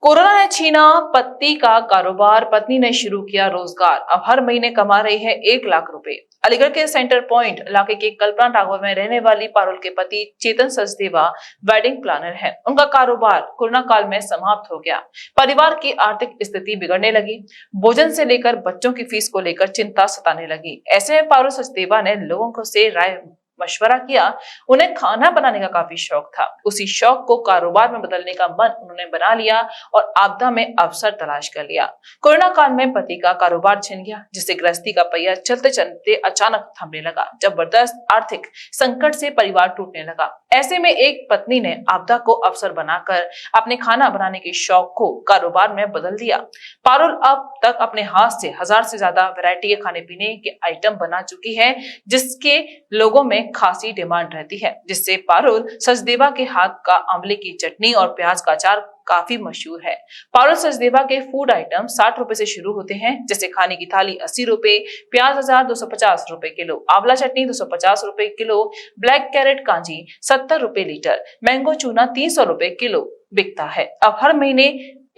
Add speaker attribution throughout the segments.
Speaker 1: Corona ने छीना पति का कारोबार, पत्नी ने शुरू किया रोजगार। अब हर महीने कमा रही है 1 लाख रुपए। अलीगढ़ के सेंटर पॉइंट इलाके के कल्पना टावर में रहने वाली पारुल के पति चेतन सचदेवा वेडिंग प्लानर हैं। उनका कारोबार कोरोना काल में समाप्त हो गया। परिवार की आर्थिक स्थिति बिगड़ने लगी। भोजन से लेकर बच्चों की फीस को लेकर चिंता सताने लगी। ऐसे में पारुल सचदेवा ने लोगों को से राय मशवरा किया। उन्हें खाना बनाने का काफी शौक था। उसी शौक को कारोबार में बदलने का मन उन्होंने बना लिया और आपदा में अवसर तलाश कर लिया। कोरोना काल में पति का कारोबार छिन गया, जिससे गृहस्थी का पहिया चलते चलते अचानक थमने लगा। जबरदस्त आर्थिक संकट से परिवार टूटने लगा। ऐसे में एक पत्नी ने आपदा को अवसर बनाकर अपने खाना बनाने के शौक को कारोबार में बदल दिया। पारुल अब तक अपने हाथ से 1000 से ज्यादा वैरायटी के खाने पीने के आइटम बना चुकी है, जिसके लोगों में खासी डिमांड रहती है। जिससे पारुल सचदेवा के हाथ का आंवले की चटनी और प्याज का अचार काफी मशहूर है। पारुल सचदेवा के फूड आइटम 60 रुपए से शुरू होते हैं, जैसे खाने की थाली 80 रुपए, प्याज अचार 250 रुपए किलो, आंवला चटनी 250 रुपए किलो, ब्लैक कैरेट कांजी 70 रुपए लीटर, मैंगो चूना 300 रुपए किलो बिकता है। अब हर महीने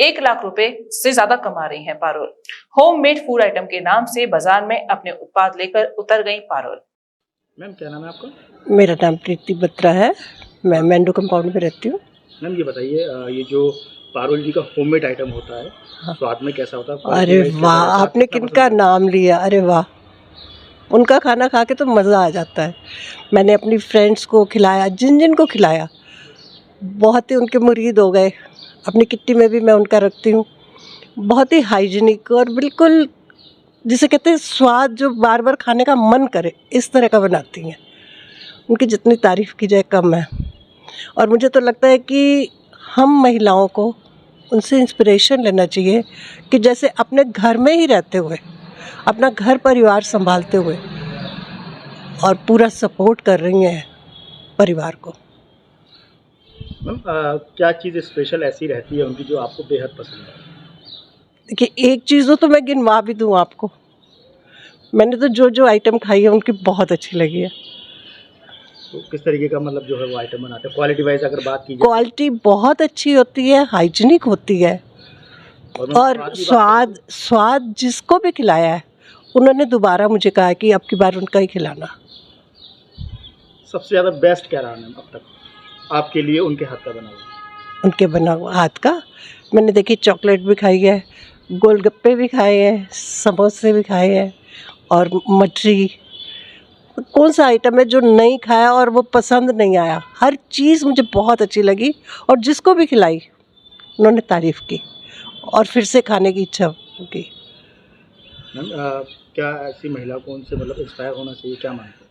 Speaker 1: 1 लाख रुपए से ज्यादा कमा रही हैं पारुल। होममेड फूड आइटम के नाम से बाजार में अपने उत्पाद लेकर उतर गई पारुल।
Speaker 2: मैम क्या नाम है आपका?
Speaker 3: मेरा नाम प्रीति बत्रा है। मैं मैंडो कंपाउंड में रहती हूँ।
Speaker 2: मैम ये बताइए, ये जो पारुल जी का होममेड आइटम होता है,
Speaker 3: हाँ।
Speaker 2: स्वाद में कैसा होता है?
Speaker 3: अरे
Speaker 2: क्वालिटी वाइज कैसा
Speaker 3: वाह,
Speaker 2: रहता है?
Speaker 3: आपने
Speaker 2: कितना
Speaker 3: किनका
Speaker 2: पसंद है?
Speaker 3: नाम लिया। अरे वाह, उनका खाना खा के तो मज़ा आ जाता है। मैंने अपनी फ्रेंड्स को खिलाया, जिन जिन को खिलाया बहुत ही उनके मुरीद हो गए। अपनी किट्टी में भी मैं उनका रखती हूँ। बहुत ही हाइजीनिक और बिल्कुल जिसे कहते हैं स्वाद जो बार बार खाने का मन करे, इस तरह का बनाती हैं। उनकी जितनी तारीफ़ की जाए कम है। और मुझे तो लगता है कि हम महिलाओं को उनसे इंस्पिरेशन लेना चाहिए कि जैसे अपने घर में ही रहते हुए, अपना घर परिवार संभालते हुए और पूरा सपोर्ट कर रही हैं परिवार को।
Speaker 2: मैम क्या चीज़ स्पेशल ऐसी रहती है उनकी जो आपको बेहद पसंद है?
Speaker 3: देखिए, एक चीज़ तो मैं गिनवा भी दूँ आपको। मैंने तो जो जो आइटम खाई है उनकी बहुत अच्छी लगी है।
Speaker 2: तो किस तरीके का मतलब जो है वो आइटम बनाते हैं? क्वालिटी वाइज अगर बात की जाए
Speaker 3: क्वालिटी बहुत अच्छी होती है, हाइजीनिक होती है
Speaker 2: मैम
Speaker 3: और
Speaker 2: स्वाद की बात
Speaker 3: स्वाद
Speaker 2: करें
Speaker 3: स्वाद जिसको भी खिलाया है उन्होंने दोबारा मुझे कहा कि अब की बार उनका ही खिलाना।
Speaker 2: तो सबसे ज़्यादा बेस्ट क्या रहा मैम अब तक आपके लिए उनके हाथ का बना हुआ?
Speaker 3: उनके बना हुआ हाथ का मैंने देखी चॉकलेट भी खाई है, गोलगप्पे भी खाए हैं, समोसे भी खाए हैं और मठरी। कौन सा आइटम है जो नहीं खाया और वो पसंद नहीं आया? हर चीज़ मुझे बहुत अच्छी लगी और जिसको भी खिलाई उन्होंने तारीफ़ की और फिर से खाने की इच्छा की।
Speaker 2: मैम क्या ऐसी महिला को उनसे मतलब इंस्पायर होना चाहिए, क्या मानते हैं?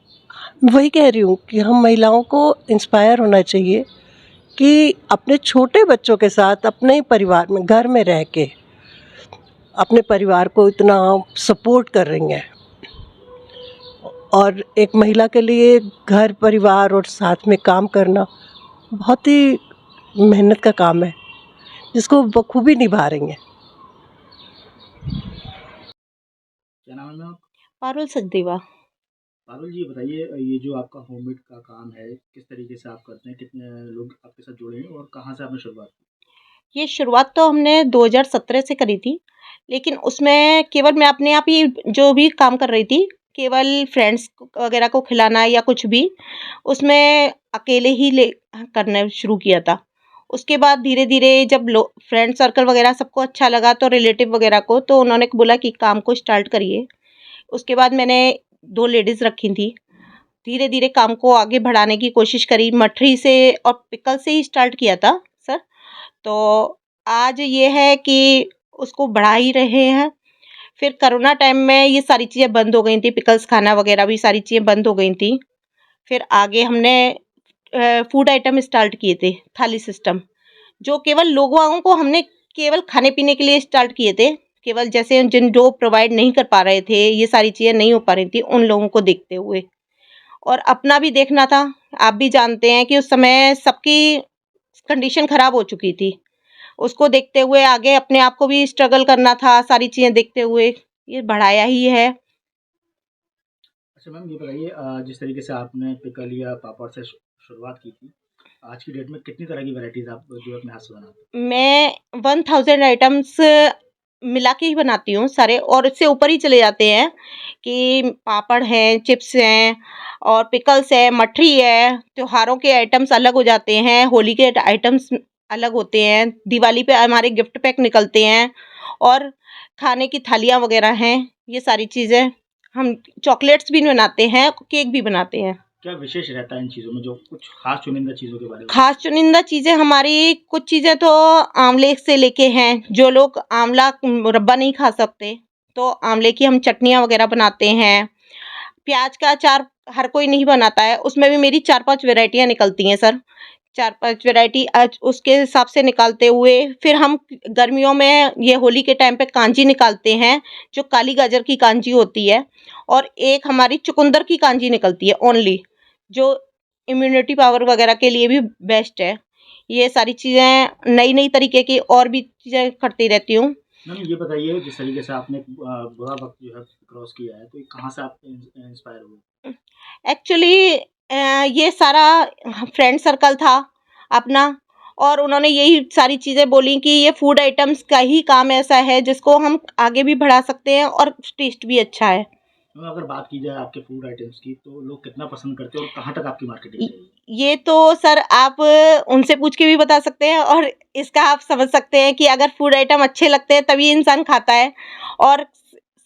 Speaker 3: वही कह रही हूँ कि हम महिलाओं को इंस्पायर होना चाहिए कि अपने छोटे बच्चों के साथ अपने ही परिवार में घर में रह के अपने परिवार को इतना सपोर्ट कर रही हैं। और एक महिला के लिए घर परिवार और साथ में काम करना बहुत ही मेहनत का काम है, जिसको बखूबी निभा रही हैं।
Speaker 2: क्या नाम है मैम?
Speaker 4: पारुल सचदेवा।
Speaker 2: पारुल जी बताइए, ये जो आपका होममेड का काम है किस तरीके से आप करते हैं? कितने लोग आपके साथ जुड़े हैं और कहाँ से आपने शुरुआत की?
Speaker 4: ये शुरुआत तो हमने 2017 से करी थी, लेकिन उसमें केवल मैं अपने आप ही जो भी काम कर रही थी, केवल फ्रेंड्स वगैरह को खिलाना या कुछ भी, उसमें अकेले ही करना शुरू किया था। उसके बाद धीरे-धीरे जब फ्रेंड सर्कल वगैरह सबको अच्छा लगा तो रिलेटिव वगैरह को, तो उन्होंने बोला कि काम को स्टार्ट करिए। उसके बाद मैंने 2 लेडीज़ रखी थी। धीरे-धीरे काम को आगे बढ़ाने की कोशिश करी। मठरी से और पिकल से ही स्टार्ट किया था सर। तो आज ये है कि उसको बढ़ा ही रहे हैं। फिर कोरोना टाइम में ये सारी चीज़ें बंद हो गई थी, पिकल्स खाना वगैरह भी सारी चीज़ें बंद हो गई थी। फिर आगे हमने फूड आइटम स्टार्ट किए थे, थाली सिस्टम, जो केवल लोगों को हमने केवल खाने-पीने के लिए स्टार्ट किए थे। केवल जैसे जो प्रोवाइड नहीं कर पा रहे थे, ये सारी चीज़ें नहीं हो पा रही थी, उन लोगों को देखते हुए। और अपना भी देखना था। आप भी जानते हैं कि उस समय सबकी कंडीशन खराब हो चुकी थी। उसको देखते हुए आगे अपने आप को भी स्ट्रगल करना था, सारी चीज़ें देखते हुए ये बढ़ाया ही है।
Speaker 2: अच्छा मैम ये बताइए, जिस तरीके से आपने पिकल या पापड़ से शुरुआत की थी, आज की डेट में कितनी तरह की वैरायटीज आप जो है अपने हाथ से बनाते
Speaker 4: मैं 1000 आइटम्स मिला के ही बनाती हूँ सारे, और इससे ऊपर ही चले जाते हैं कि पापड़ हैं, चिप्स हैं और पिकल्स है, मठरी है। त्योहारों के आइटम्स अलग हो जाते हैं, होली के आइटम्स अलग होते हैं, दिवाली पे हमारे गिफ्ट पैक निकलते हैं और खाने की थालियाँ वगैरह हैं। ये सारी चीज़ें हम चॉकलेट्स भी बनाते हैं, केक भी बनाते हैं।
Speaker 2: क्या विशेष रहता है इन चीज़ों में, जो कुछ खास चुनिंदा चीज़ों के बारे में?
Speaker 4: खास चुनिंदा चीज़ें हमारी, कुछ चीज़ें तो आंवले से लेके हैं, जो लोग आंवला मुरब्बा नहीं खा सकते तो आंवले की हम चटनियाँ वगैरह बनाते हैं। प्याज का अचार हर कोई नहीं बनाता है, उसमें भी मेरी 4-5 वैरायटियाँ निकलती हैं सर। 4-5 वैरायटी उसके हिसाब से निकालते हुए फिर हम गर्मियों में ये होली के टाइम पे कांजी निकालते हैं, जो काली गाजर की कांजी होती है, और एक हमारी चुकंदर की कांजी निकलती है ओनली, जो इम्यूनिटी पावर वगैरह के लिए भी बेस्ट है। ये सारी चीज़ें नई तरीके की और भी चीज़ें करती रहती हूँ।
Speaker 2: मैम ये बताइए, जिस तरीके से आपने बुरा वक्त जो है क्रॉस किया है, तो कहाँ से आप इंस्पायर हुए?
Speaker 4: एक्चुअली ये सारा फ्रेंड सर्कल था अपना, और उन्होंने यही सारी चीज़ें बोली कि ये फूड आइटम्स का ही काम ऐसा है जिसको हम आगे भी बढ़ा सकते हैं और टेस्ट भी अच्छा है।
Speaker 2: मैम अगर बात की जाए आपके फूड आइटम्स की, तो लोग कितना पसंद करते हैं और कहाँ तक आपकी मार्केटिंग है?
Speaker 4: ये तो सर आप उनसे पूछ के भी बता सकते हैं, और इसका आप समझ सकते हैं कि अगर फूड आइटम अच्छे लगते हैं तभी इंसान खाता है, और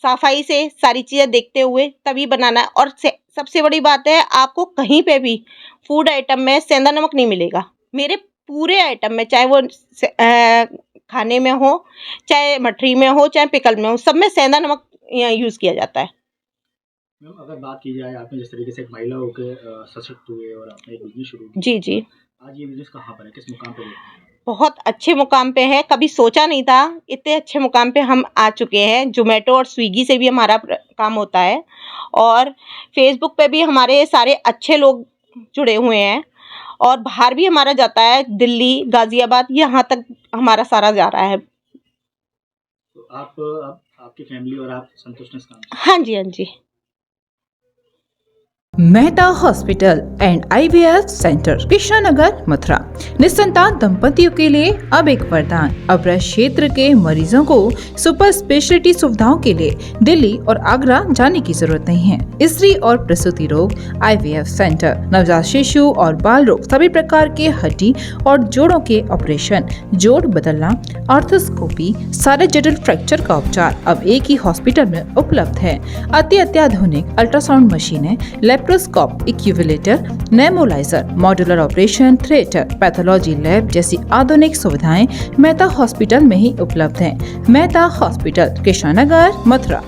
Speaker 4: सफाई से सारी चीज़ें देखते हुए तभी बनाना है। और सबसे बड़ी बात है, आपको कहीं पे भी फूड आइटम में सेंधा नमक नहीं मिलेगा। मेरे पूरे आइटम में, चाहे वो खाने में हो, चाहे मठरी में हो, चाहे पिकल में हो, सब में सेंधा नमक यूज़ किया जाता है।
Speaker 2: मैम अगर बात की जाए, आपने जिस तरीके से एक महिला होकर सशक्त हुए और आपने एक बिजनेस शुरू किया,
Speaker 4: जी जी,
Speaker 2: आज ये बिजनेस कहाँ पर है, किस मुकाम पर है?
Speaker 4: बहुत अच्छे मुकाम पे है। कभी सोचा नहीं था इतने अच्छे मुकाम पे हम आ चुके हैं। ज़ोमैटो और स्विगी से भी हमारा काम होता है, और फेसबुक पे भी हमारे सारे अच्छे लोग जुड़े हुए हैं, और बाहर भी हमारा जाता है, दिल्ली, गाज़ियाबाद, यहाँ तक हमारा सारा जा रहा है।
Speaker 2: तो आप आपकी फैमिली और आप संतुष्ट हैं इस काम से?
Speaker 4: हाँ जी, हाँ जी।
Speaker 1: Mehta hospital and IVF centre, Krishnanagar, Mathura. निसंतान दंपतियों के लिए अब एक वरदान। अब क्षेत्र के मरीजों को सुपर स्पेशलिटी सुविधाओं के लिए दिल्ली और आगरा जाने की जरूरत नहीं है। स्त्री और प्रसूति रोग, IVF सेंटर, नवजात शिशु और बाल रोग, सभी प्रकार के हड्डी और जोड़ों के ऑपरेशन, जोड़ बदलना, आर्थोस्कोपी, सारे जटिल फ्रैक्चर का उपचार अब एक ही हॉस्पिटल में उपलब्ध है। अत्याधुनिक अल्ट्रासाउंड मशीनें, लेप्रोस्कोप, इक्यूविलेटर, nebuliser, modular operation theatre, pathology lab जैसी आधुनिक सुविधाएं मेहता हॉस्पिटल में ही उपलब्ध हैं। मेहता हॉस्पिटल, कृष्णानगर, मथुरा।